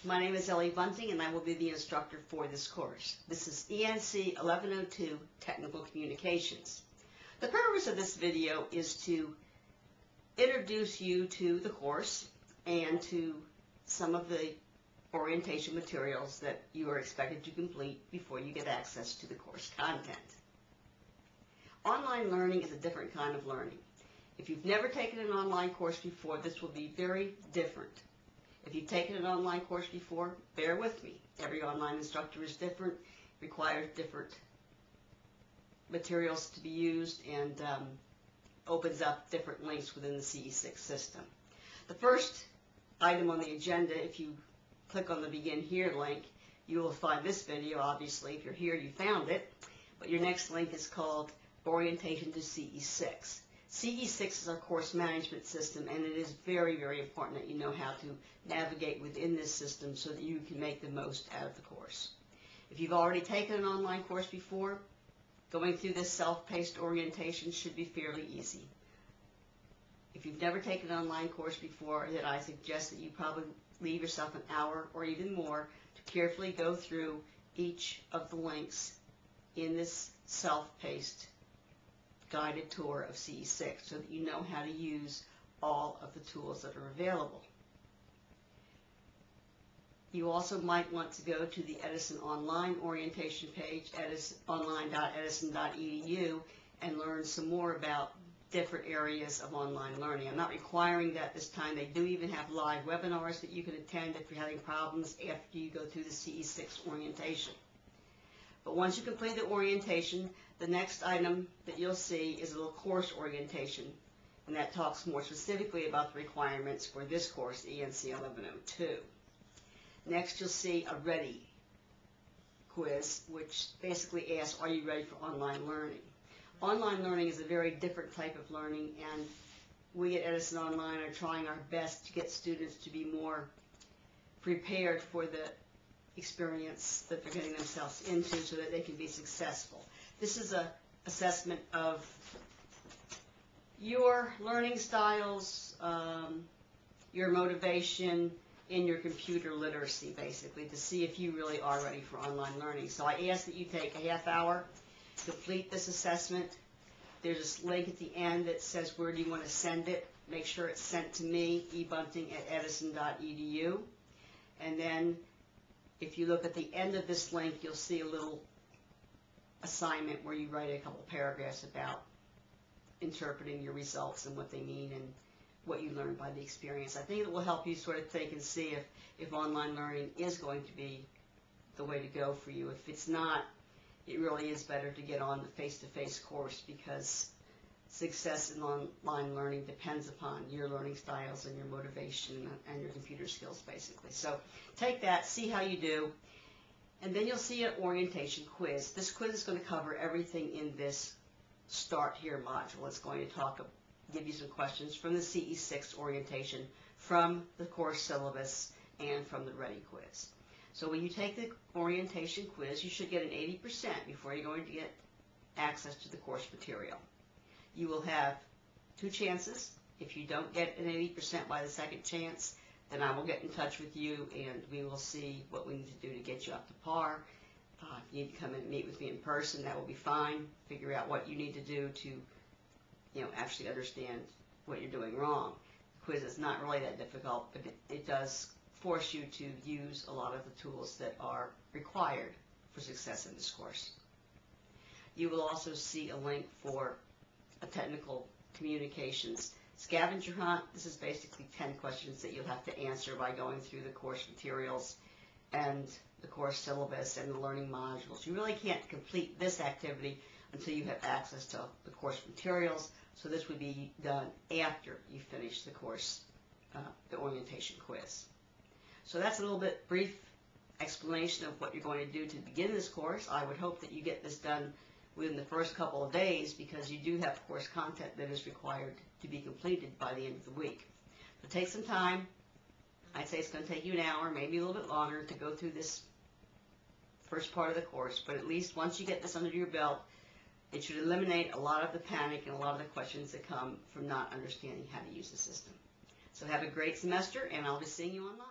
My name is Ellie Bunting and I will be the instructor for this course. This is ENC 1102 Technical Communications. The purpose of this video is to introduce you to the course and to some of the orientation materials that you are expected to complete before you get access to the course content. Online learning is a different kind of learning. If you've never taken an online course before, this will be very different. If you've taken an online course before, bear with me. Every online instructor is different, requires different materials to be used, and opens up different links within the CE6 system. The first item on the agenda, if you click on the Begin Here link, you will find this video. Obviously, if you're here, you found it. But your next link is called Orientation to CE6. CE6 is our course management system, and it is very, very important that you know how to navigate within this system so that you can make the most out of the course. If you've already taken an online course before, going through this self-paced orientation should be fairly easy. If you've never taken an online course before, then I suggest that you probably leave yourself an hour or even more to carefully go through each of the links in this self-paced guided tour of CE6 so that you know how to use all of the tools that are available. You also might want to go to the Edison Online orientation page, online.edison.edu, and learn some more about different areas of online learning. I'm not requiring that this time. They do even have live webinars that you can attend if you're having problems after you go through the CE6 orientation. But once you complete the orientation, the next item that you'll see is a little course orientation, and that talks more specifically about the requirements for this course, ENC 1102. Next, you'll see a Ready quiz, which basically asks, are you ready for online learning? Online learning is a very different type of learning, and we at Edison Online are trying our best to get students to be more prepared for the experience that they're getting themselves into so that they can be successful. This is an assessment of your learning styles, your motivation, and your computer literacy, basically, to see if you really are ready for online learning. So I ask that you take a half hour, complete this assessment. There's a link at the end that says where do you want to send it. Make sure it's sent to me, ebunting@edison.edu. And then if you look at the end of this link, you'll see a little assignment where you write a couple paragraphs about interpreting your results and what they mean and what you learned by the experience. I think it will help you sort of think and see if online learning is going to be the way to go for you. If it's not, it really is better to get on the face-to-face course, because success in online learning depends upon your learning styles and your motivation and your computer skills, basically. So take that, see how you do, and then you'll see an orientation quiz. This quiz is going to cover everything in this Start Here module. It's going to give you some questions from the CE6 orientation, from the course syllabus, and from the Ready quiz. So when you take the orientation quiz, you should get an 80% before you're going to get access to the course material. You will have two chances. If you don't get an 80% by the second chance, then I will get in touch with you and we will see what we need to do to get you up to par. If you need to come in and meet with me in person, that will be fine. Figure out what you need to do to actually understand what you're doing wrong. The quiz is not really that difficult, but it does force you to use a lot of the tools that are required for success in this course. You will also see a link for a technical communications scavenger hunt. This is basically 10 questions that you'll have to answer by going through the course materials and the course syllabus and the learning modules. You really can't complete this activity until you have access to the course materials, so this would be done after you finish the course, the orientation quiz. So that's a little bit brief explanation of what you're going to do to begin this course. I would hope that you get this done within the first couple of days, because you do have course content that is required to be completed by the end of the week. So take some time. I'd say it's going to take you an hour, maybe a little bit longer, to go through this first part of the course, but at least once you get this under your belt, it should eliminate a lot of the panic and a lot of the questions that come from not understanding how to use the system. So have a great semester, and I'll be seeing you online.